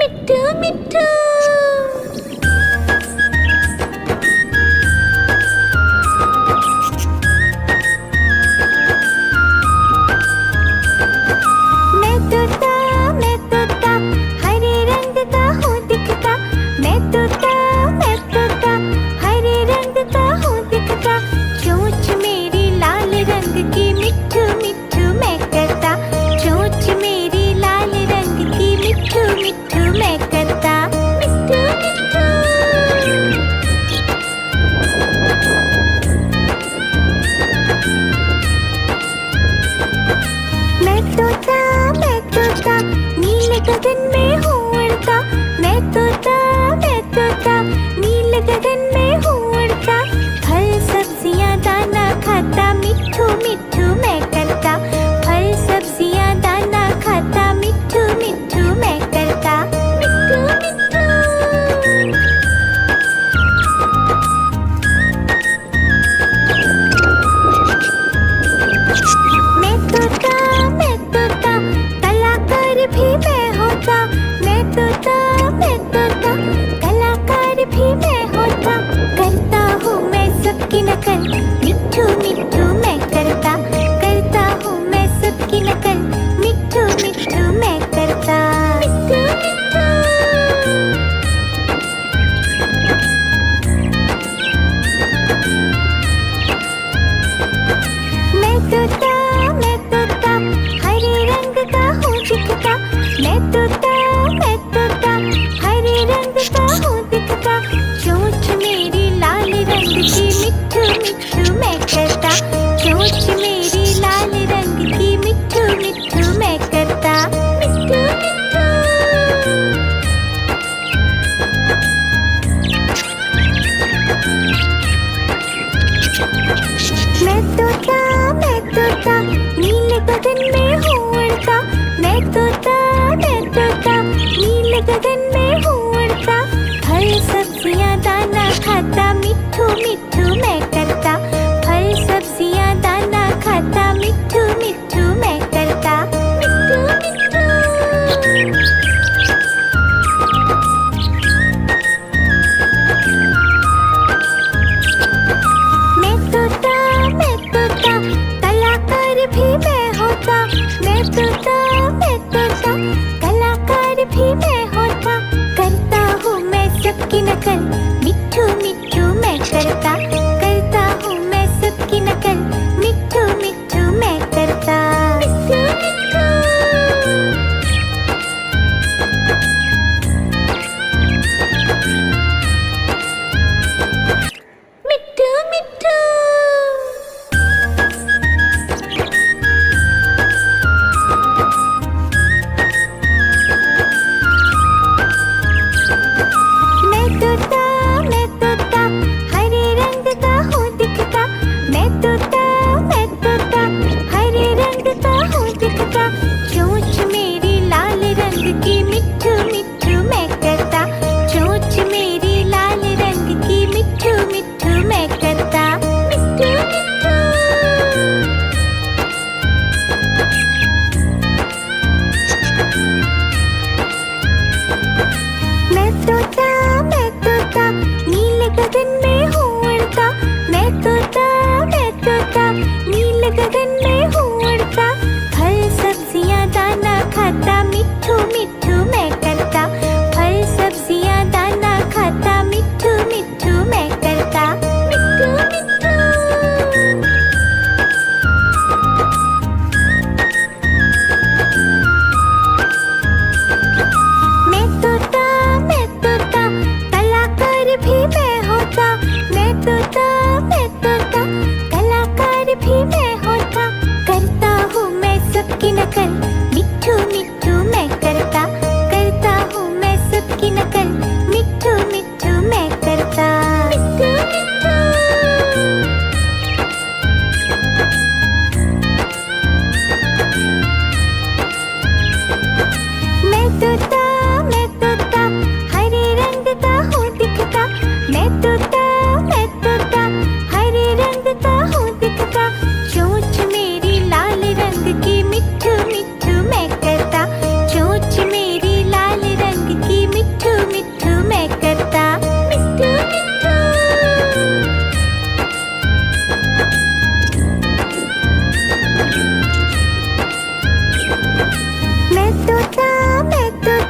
मिट्ठू मिट्ठू। मैं तोता हरे रंग का हूँ दिखता। मैं तोता हरे रंग का हूँ दिखता। चोंच मेरी लाल रंग की मिट्ठू मिट्ठू मैं करता। चोंच मेरी लाल रंग की मिट्ठू मिट्ठू मैं करता।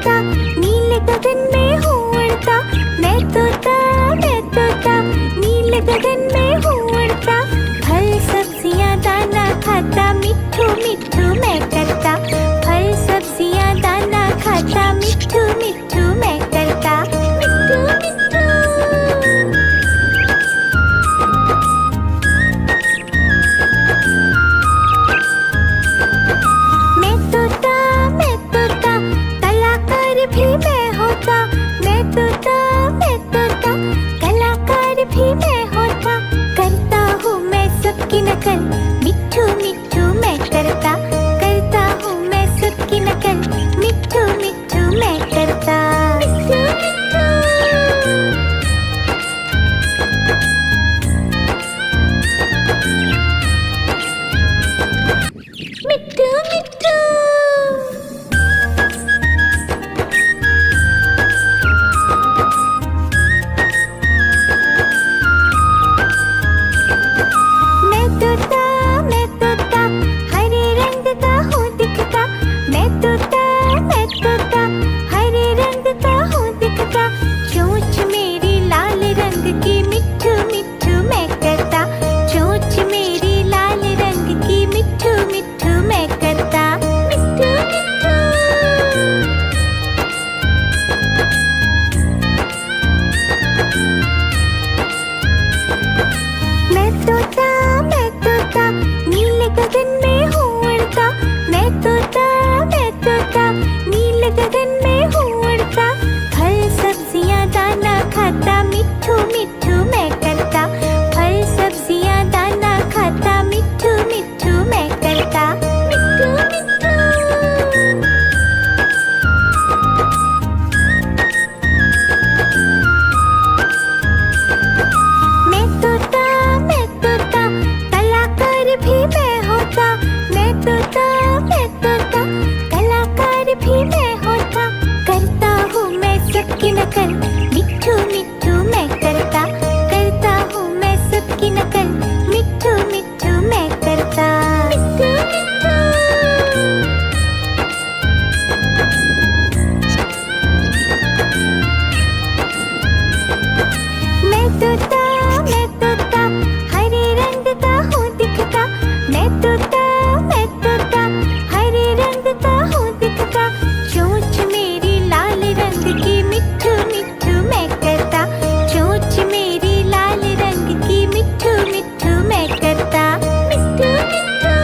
तोता, नीले गगन में हूँ उड़ता। मैं तोता, मैं तोता, नीले गगन में हूँ उड़ता। फल सब्जियाँ दाना खाता, मिट्ठू मिट्ठू मैं करता। फल सब्जियाँ दाना खाता, मिट्ठू मिट्ठू मैं करता। मिट्ठू मिट्ठू। मैं तोता, मैं तोता, कलाकार भी मैं होता। मैं तोता, मैं तोता, कलाकार भी मैं होता। करता हूँ मैं सबकी नकल, मिट्ठू मिट्ठू मैं करता। करता हूँ मैं सबकी नकल, मिट्ठू मिट्ठू मैं करता। मिट्ठू मिट्ठू। मिट्ठू मिट्ठू। मैं तोता, मैं तोता, हरे रंग का हूँ दिखता। मैं तोता, मैं तोता, हरे रंग का हूँ दिखता। चोंच मेरी लाल रंग की, मिट्ठू मिट्ठू मैं करता। चोंच मेरी लाल रंग की, मिट्ठू मिट्ठू मैं करता। मिट्ठू मिट्ठू। मैं तोता, मैं तोता, नीले गगन में हूँ उड़ता। मैं तोता, मैं तोता, नीले गगन में हूँ उड़ता। फल सब्जियाँ दाना खाता, मिट्ठू मिट्ठू मैं करता। फल सब्जियाँ दाना खाता, मिट्ठू मिट्ठू मैं करता। मिट्ठू मिट्ठू। मैं तोता, मैं तोता, कलाकार भी मैं होता। मैं तोता, मैं तोता, कलाकार भी मैं होता। करता हूँ मैं सबकी नकल, मिट्ठू मिट्ठू मैं करता। करता हूँ मैं सबकी नकल, मिट्ठू मिट्ठू मैं करता। मिट्ठू मिट्ठू। मैं तोता, मैं तोता, हरे रंग का हूँ दिखता। मैं तोता, मैं तोता, हरे रंग का हूँ दिखता। चोंच मेरी लाल रंग की, मिट्ठू मिट्ठू मैं करता। चोंच मेरी लाल रंग की, मिट्ठू मिट्ठू मैं करता। मिट्ठू मिट्ठू।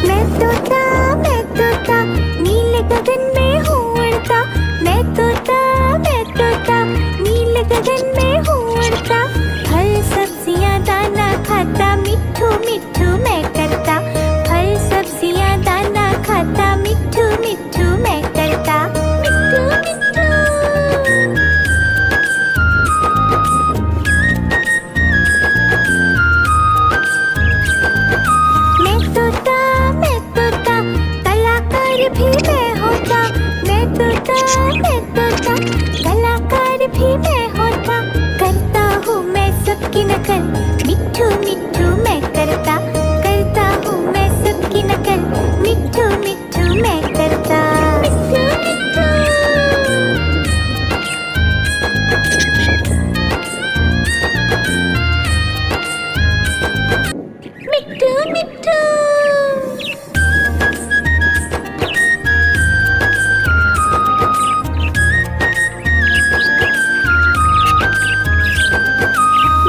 मैं तोता, मैं तोता, नीले गगन में हूँ उड़ता। मैं तोता, मैं तोता, नीले गगन में हूँ उड़ता। फल सब्जियाँ दाना खाता, मिट्ठू मिट्ठू मैं करता। फल सब्जियाँ दाना खाता, मिट्ठू मिट्ठू मैं करता। मिट्ठू मिट्ठू। मैं तोता, मैं तोता, कलाकार भी मैं होता। मैं तोता, मैं तोता, कलाकार भी मैं होता। करता हूँ मैं सबकी नकल, मिट्ठू मिट्ठू मैं करता। करता हूँ मैं सबकी नकल, मिट्ठू मिट्ठू मैं करता। मिट्ठू मिट्ठू। मिट्ठू मिट्ठू।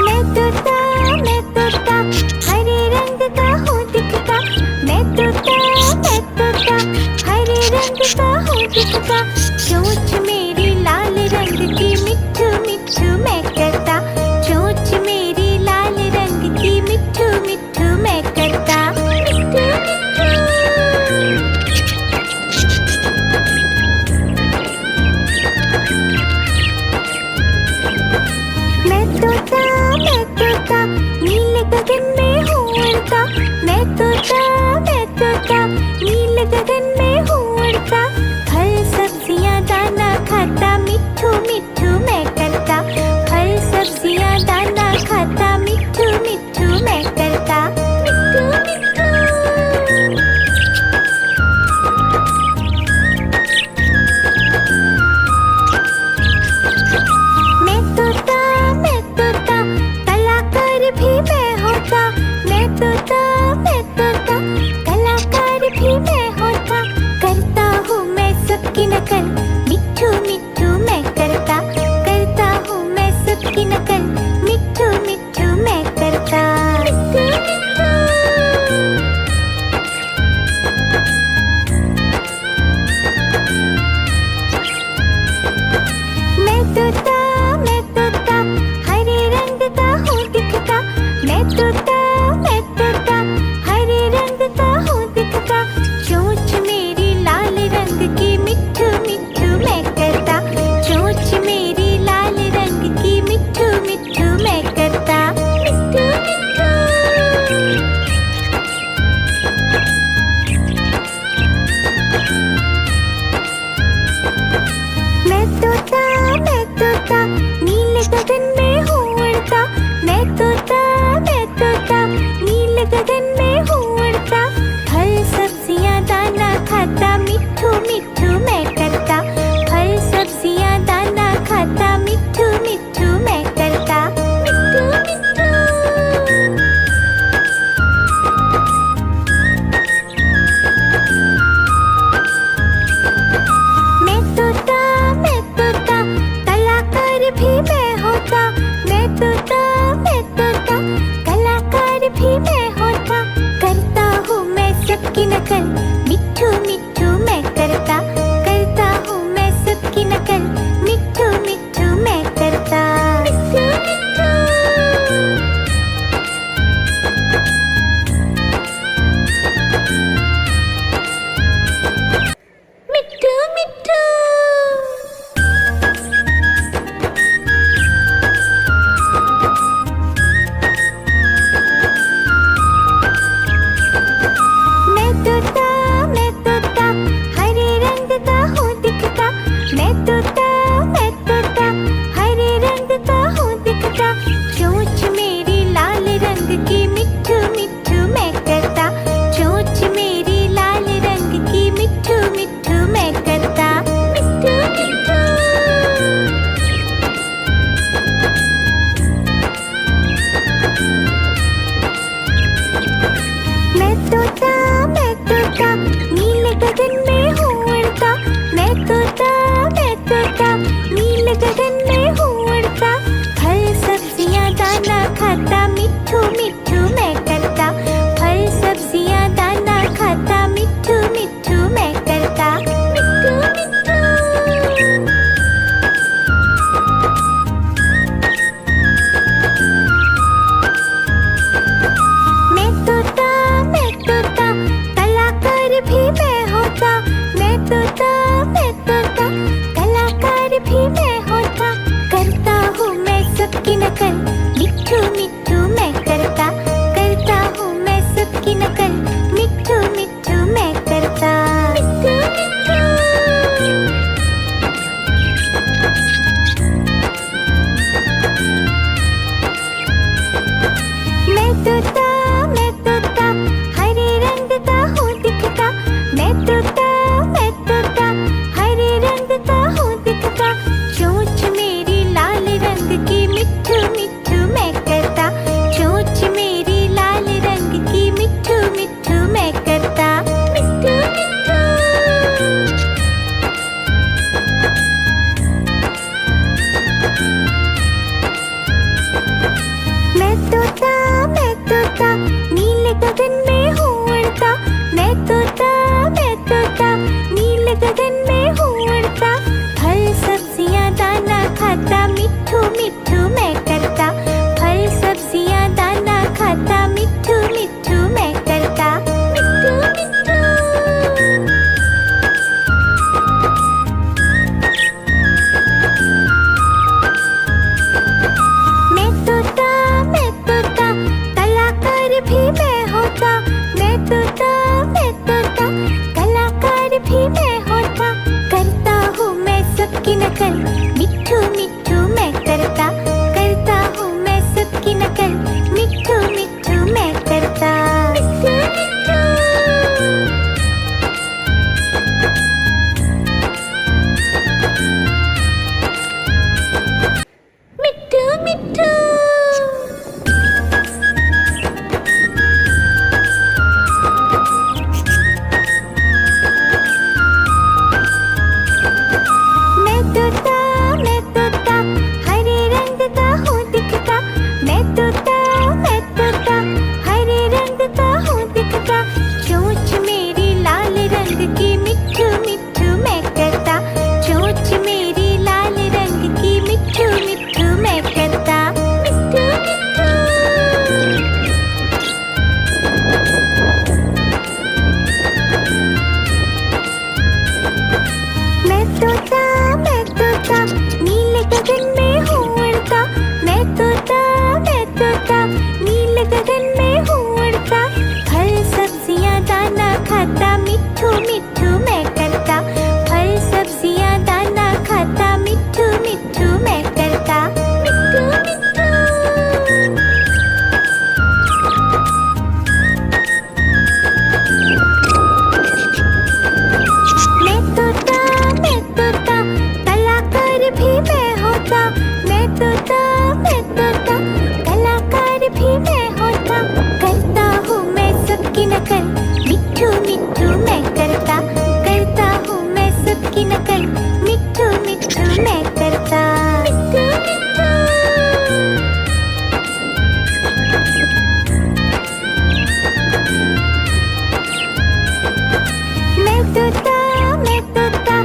मैं तोता, मैं तोता, होता, मैं तोता, मैं तोता, कलाकार भी मैं होता, करता हूँ मैं सबकी नकल, मिट्ठू मिट्ठू मैं करता हूँ मैं सबकी नकल, मिट्ठू मिट्ठू मैं करता। मिट्ठू मिट्ठू मैं तोता, हरे रंग का हूँ दिखता, मैं तोता, हरे रंग का हूँ दिखता, चोंच मेरी लाल रंग की, मिट्ठू मिट्ठू मैं करता, चोंच मेरी लाल रंग की, मिट्ठू मिट्ठू मैं करता। मिट्ठू मिट्ठू मैं तोता, नीले गगन में हूँ उड़ता, मैं तोता, नीले गगन में हूँ उड़ता, फल सब्जियाँ दाना खाता, मिट्ठू मिट्ठू मैं करता, फल सब्जियाँ दाना खाता, मिट्ठू मिट्ठू मैं करता। मिट्ठू मिट्ठू मैं तोता, कलाकार भी मैं होता, मैं तोता, कलाकार भी मैं होता, करता हूँ मैं सबकी नकल, मिट्ठू मिट्ठू मैं करता हूँ मैं सबकी नकल, मिट्ठू मिट्ठू मैं करता। मिट्ठू मिट्ठू मैं तोता,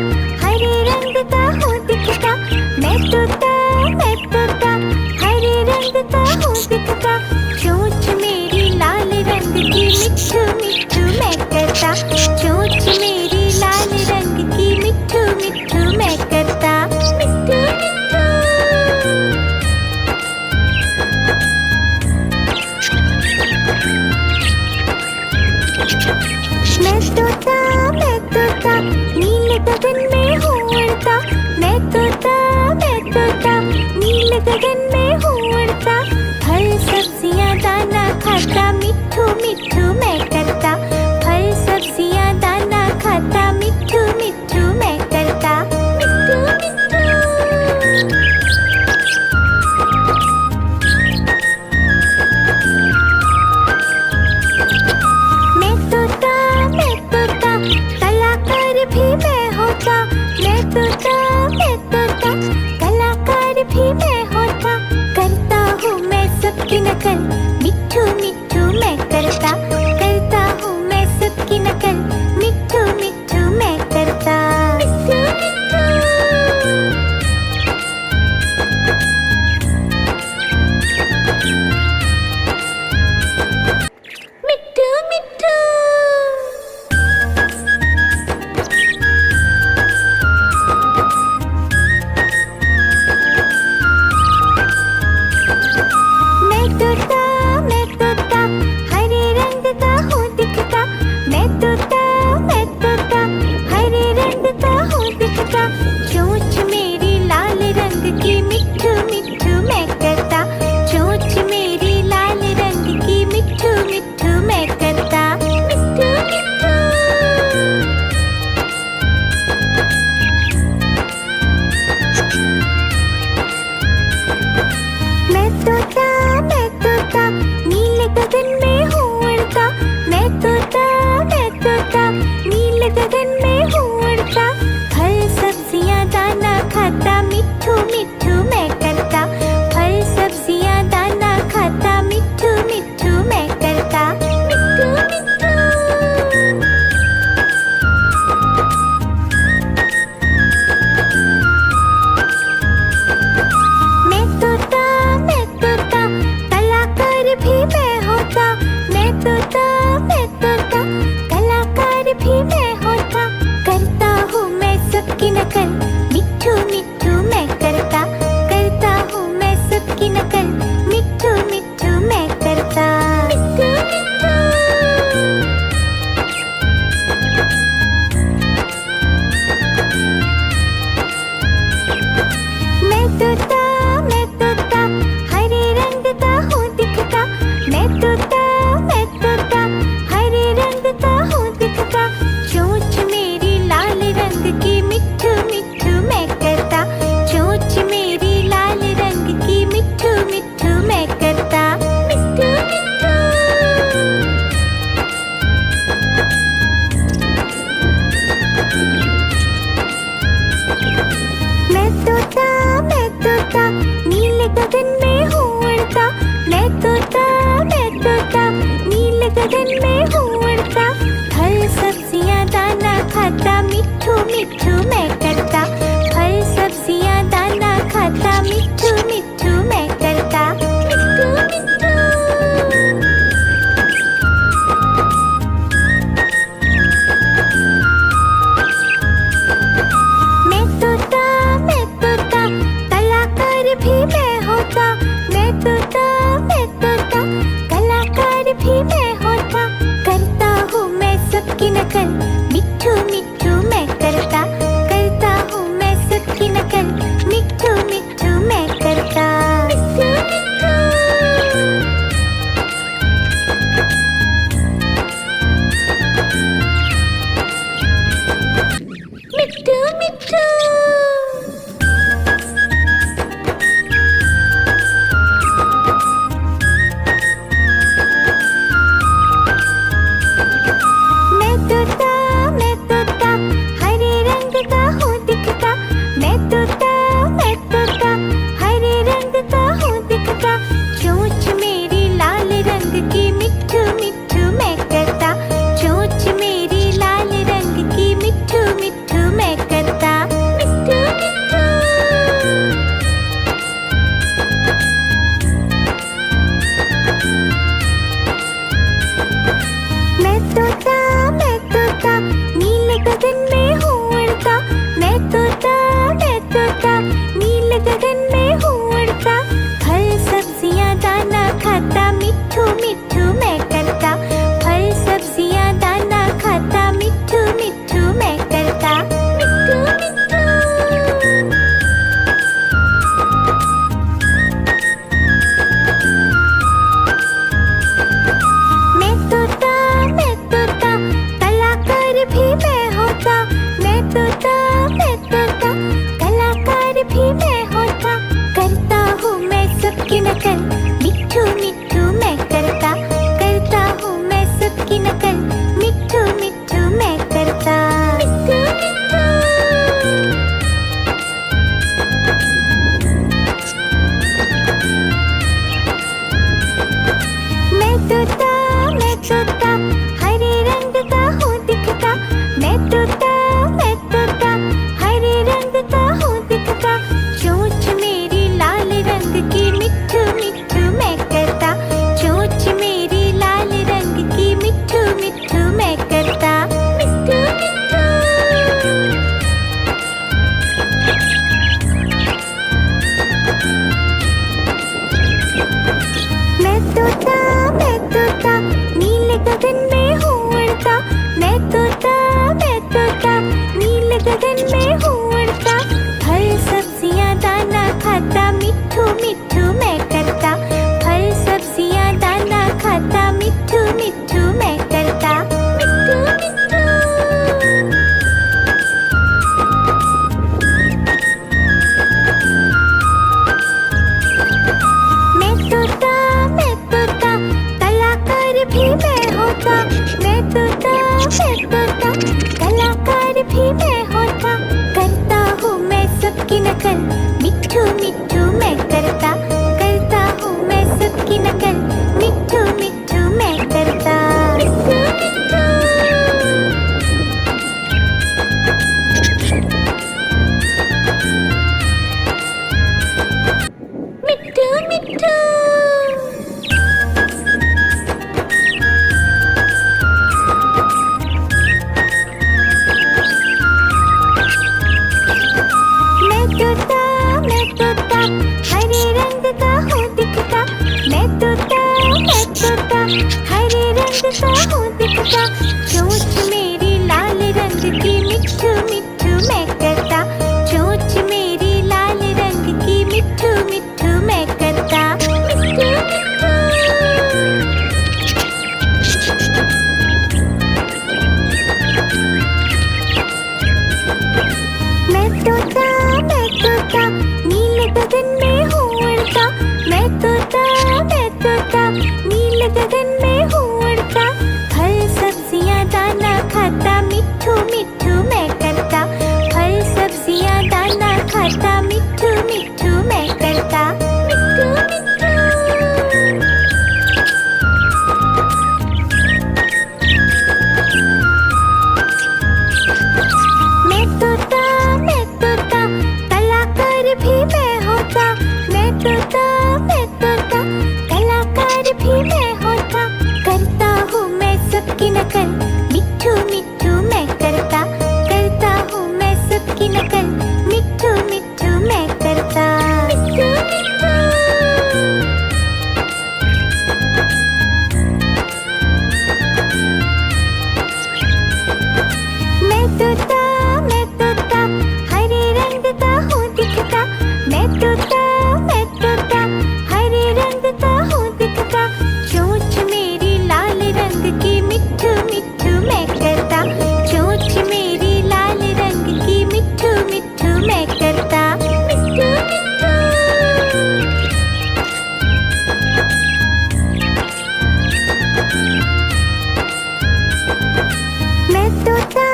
हरे रंग का हूँ दिखता, मैं तोता, हरे रंग का हूँ दिखता, चोंच मेरी लाल रंग की, मिट्ठू मिट्ठू मैं करता, चोंच मेरी लाल रंग की, मिट्ठू मिट्ठू मैं करता। मिट्ठू मिट्ठू मैं तोता, नीले गगन में हूँ उड़ता, मैं तोता, नीले गगन में हूँ उड़ता, फल सब्जियाँ दाना खाता, मिट्ठू मिट्ठू मैं करता, फल सब्जियाँ दाना खाता, मिट्ठू मिट्ठू मैं करता। मिट्ठू मिट्ठू मैं तोता, कलाकार भी मैं होता, मैं तोता, कलाकार भी मैं होता, करता हूँ मैं सबकी नकल, मिट्ठू मिट्ठू मैं करता हूँ मैं सबकी नकल, मिट्ठू मिट्ठू मैं करता। मिट्ठू मिट्ठू मिट्ठू मैं तोता, हरे रंग गगन में हूँ उड़ता, फल सब्जियाँ दाना खाता, मिट्ठू मिट्ठू मैं करता। फल सब्जियाँ दाना खाता, मिट्ठू मिट्ठू मैं करता। मिट्ठू मिट्ठू। मैं तोता कलाकार भी मैं होता। मैं तोता कलाकार भी मैं होता। करता हूँ मैं सबकी नकल, मिट्ठू मिट्ठू मैं करता। करता हूँ मैं सबकी नकल, मिट्ठू मिट्ठू मैं करता। मिट्ठू मिट्ठू। मिट्ठू मिट्ठू। मैं तोता हरे रंग का हूँ दिखता। मैं तोता हरे रंग का हूँ दिखता। चोंच मेरी लाल रंग की, मिट्ठू मिट्ठू मैं करता। चोंच मेरी लाल रंग की, मिट्ठू मिट्ठू मैं करता। मिट्ठू मिट्ठू। मैं तोता नील गगन में हूँ उड़ता। मैं तोता नील गगन में हूँ उड़ता। फल सब्जियाँ दाना खाता, मिट्ठू मिट्ठू मैं करता। फल सब्जियाँ दाना खाता, मिट्ठू मिट्ठू मैं करता। मिट्ठू मिट्ठू। मैं तोता कलाकार भी मैं होता। मैं तोता कलाकार भी मैं होता। करता हूँ मैं सबकी नकल, मिट्ठू मिट्ठू मैं करता। करता हूँ मैं सबकी नकल, मिट्ठू मिट्ठू मैं करता। मिट्ठू मिट्ठू। मैं तोता हरे रंग का हूँ दिखता। मैं तोता हरे रंग का हूँ दिखता। चोंच मेरी लाल रंग की, मिट्ठू मिट्ठू मैं करता। चोंच मेरी लाल रंग की, मिट्ठू मिट्ठू मैं करता। मिट्ठू मिट्ठू। मैं तोता नील गगन में हूँ उड़ता। मैं तोता नील गगन में हूँ उड़ता। फल सब्जियाँ दाना खाता, मिट्ठू मिट्ठू मैं करता। फल सब्जियाँ दाना खाता, मिट्ठू मिट्ठू मैं करता। मिट्ठू मिट्ठू। मैं तोता कलाकार भी मैं होता। मैं तोता कलाकार भी मैं होता। करता हूँ मैं सबकी नकल, मिट्ठू मिट्ठू मैं करता। करता हूँ मैं सबकी नकल, मिट्ठू मिट्ठू मैं करता। मिट्ठू मिट्ठू। मिट्ठू मिट्ठू। मैं तोता हरे रंग का हूँ दिखता। मैं तोता हरे रंग का हूँ दिखता। चोंच मेरी लाल रंग की, मिट्ठू मिट्ठू मैं करता। चोंच मेरी लाल रंग की, मिट्ठू मिट्ठू मैं करता। मिट्ठू मिट्ठू। मैं तोता नील गगन में हूँ उड़ता। मैं तोता नील गगन में हूँ उड़ता। फल सब्जियाँ तोता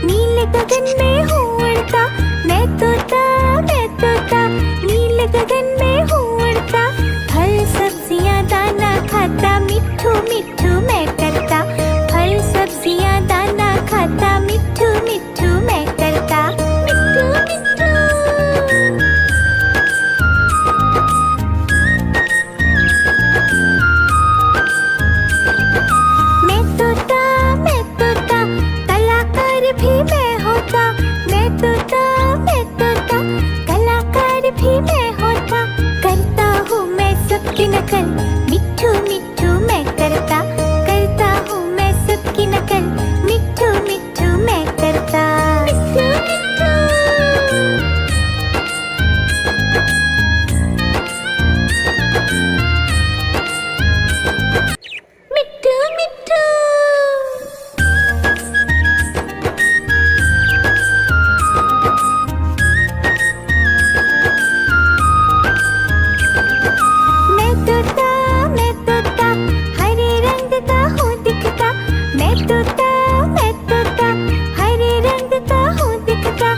नीले गगन में हूँ उड़ता। मैं तोता नीले गगन में हूँ उड़ता। फल सब्जियाँ दाना खाता, मिट्ठू मिट्ठू मैं करता। फल सब्जियाँ दाना खाता, मिट्ठू मिट्ठू मैं करता। मिट्ठू मिट्ठू। मैं तोता कलाकार भी मैं होता। मैं तोता कलाकार भी मैं होता। करता हूँ मैं सबकी नकल, मिट्ठू मिट्ठू मैं करता। करता हूँ मैं सबकी नकल, मिट्ठू मिट्ठू मैं करता। मिट्ठू मिट्ठू। मिट्ठू मिट्ठू। मैं तोता हरे रंग का हूँ दिखता। मैं तोता हरे रंग का हूँ दिखता।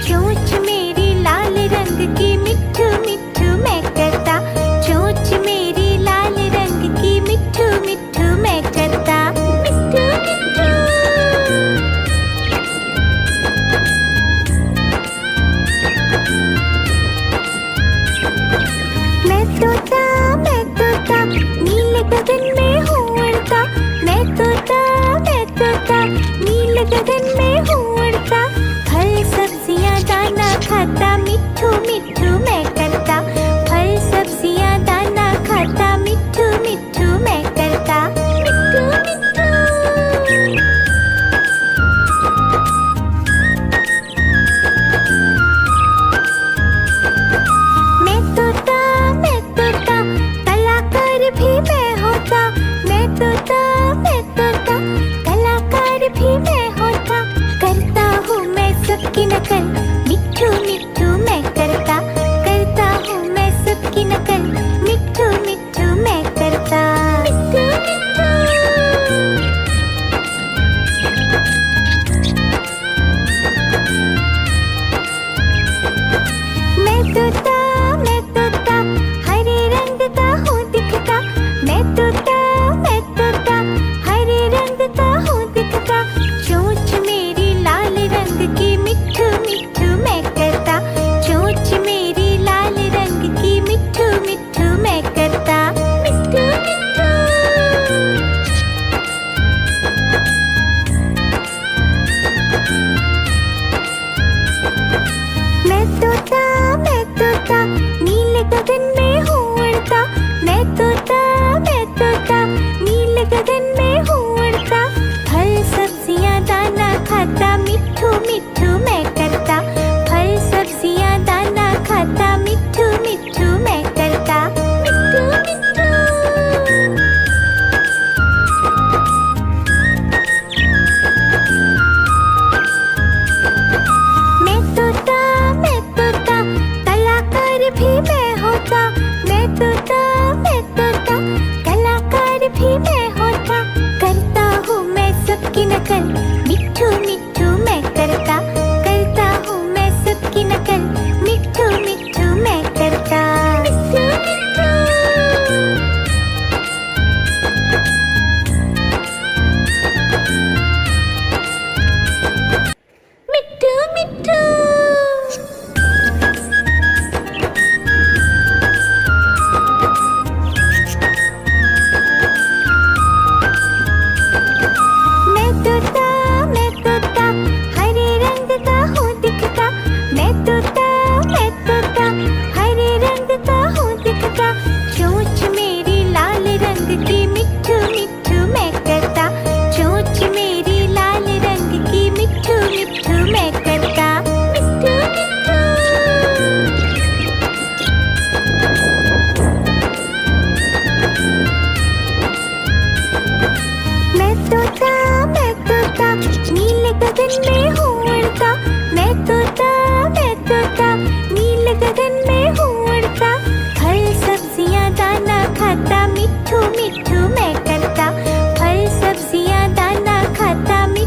चोंच मेरी लाल रंग की, मिट्ठू मिट्ठू मैं करता। चोंच मेरी लाल रंग की, मिट्ठू मिट्ठू मैं करता। मिट्ठू मिट्ठू। मैं तोता नीले गगन में हूँ उड़ता। मैं तोता नीले गगन में हूँ उड़ता। फल सब्जियाँ दाना खाता, मिट्ठू मिट्ठू मैं करता। फल सब्जियाँ दाना खाता, मिट्ठू मिट्ठू मैं करता। मिट्ठू मिट्ठू। मैं तोता कलाकार भी मैं होता। मैं तोता कलाकार भी मैं होता। करता हूँ मैं सबकी नकल, मिट्ठू मिट्ठू मैं करता। करता हूँ मैं सबकी नकल, मिट्ठू मिट्ठू मैं करता। मिट्ठू मिट्ठू। मैं तोता हरे रंग का हूँ दिखता। मैं तोता हरे रंग का हूँ दिखता। चोंच मेरी लाल रंग की, मिट्ठू मिट्ठू मैं करता। चोंच मेरी लाल रंग की, मिट्ठू मिट्ठू मैं करता। मिट्ठू मिट्ठू। मैं तोता नीले गगन में हूँ उड़ता। मैं तोता नीले गगन में हूँ उड़ता। फल सब्जियाँ दाना खाता, मिट्ठू मिट्ठू मैं करता। फल सब्जियाँ दाना खाता, मिट्ठू मिट्ठू मैं करता। मिट्ठू मिट्ठू। मैं तोता कलाकार भी मैं होता। मैं तोता कलाकार भी मैं होता। करता हूँ मैं सबकी नकल, मिट्ठू मिट्ठू मैं करता। करता हूँ मैं सबकी नकल, मिट्ठू मिट्ठू मैं करता। मिट्ठू मिट्ठू। मिट्ठू मिट्ठू। मैं तोता हरे रंग का हूँ दिखता। मैं तोता हरे रंग का हूँ दिखता। चोंच मेरी लाल रंग की, मिट्ठू मिट्ठू मैं करता। चोंच मेरी लाल रंग की, मिट्ठू मिट्ठू मैं करता। मिट्ठू मिट्ठू। मैं तोता नीले गगन में हूँ उड़ता। मैं तोता नीले गगन में हूँ उड़ता। फल सब्जियाँ दाना खाता, मिट्ठू मिट्ठू मैं करता। फल सब्जियाँ दाना खाता, मिट्ठू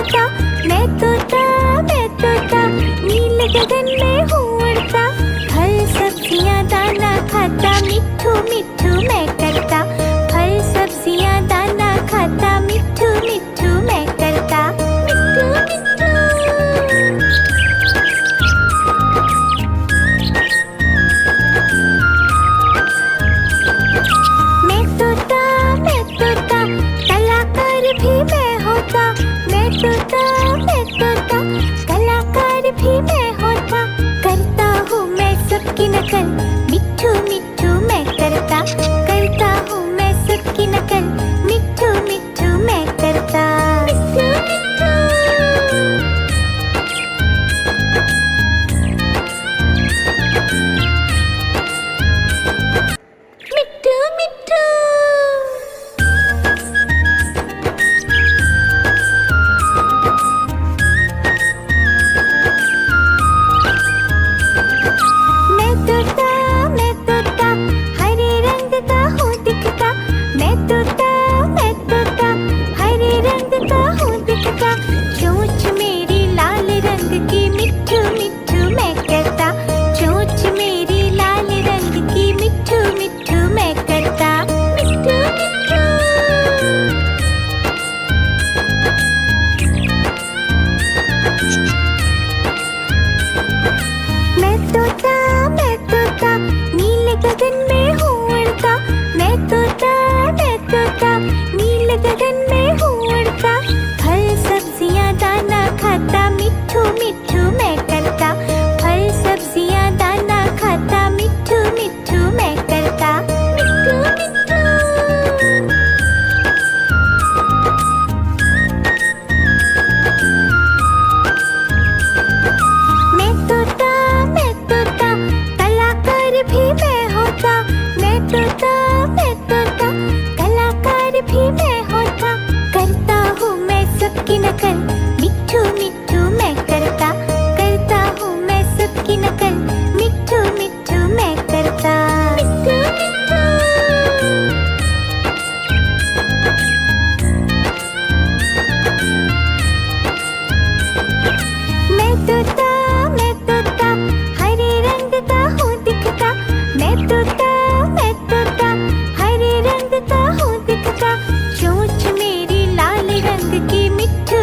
उड़ता, मैं तोता मैं तोता, नीले गगन में हूँ उड़ता। फल सब्जियाँ दाना खाता, मिट्ठू मिट्ठू मैं करता। फल सब्जियाँ दाना खाता, मिट्ठू मिट्ठू मैं करता। मिट्ठू मिट्ठू। मैं तोता कलाकार भी मैं होता। मैं तोता कलाकार भी मैं होता। करता हूँ मैं सबकी नकल, मिट्ठू मिट्ठू मैं करता। करता हूँ मैं सबकी नकल, मिट्ठू मिट्ठू मैं करता। मिट्ठू मिट्ठू। मिट्ठू मिट्ठू। मैं तोता हरे रंग का हूँ दिखता। मैं तोता हरे रंग का हूँ दिखता। चोंच मेरी लाल रंग की, मिट्ठू मिट्ठू मैं करता। चोंच मेरी लाल रंग की, मिट्ठू मिट्ठू मैं करता। मिट्ठू मिट्ठू। मैं तोता नीले गगन में हूँ उड़ता। मैं तोता नीले गगन में हूँ उड़ता। फल सब्जियाँ दाना खाता, मिट्ठू मिट्ठू मैं करता। फल सब्जियाँ दाना खाता, मिट्ठू मिट्ठू मैं करता। मिट्ठू मिट्ठू। मैं तोता कलाकार भी मैं होता। मैं तोता कलाकार भी मैं होता। करता हूँ मैं सबकी नकल, मिट्ठू मिट्ठू मैं करता। करता हूँ मैं सबकी नकल, मिट्ठू मिट्ठू मैं करता। मिट्ठू मिट्ठू। मैं तोता हरे रंग का हूँ दिखता। मैं तोता हरे रंग का हूँ दिखता। चोंच मेरी लाल रंग की, मिट्ठू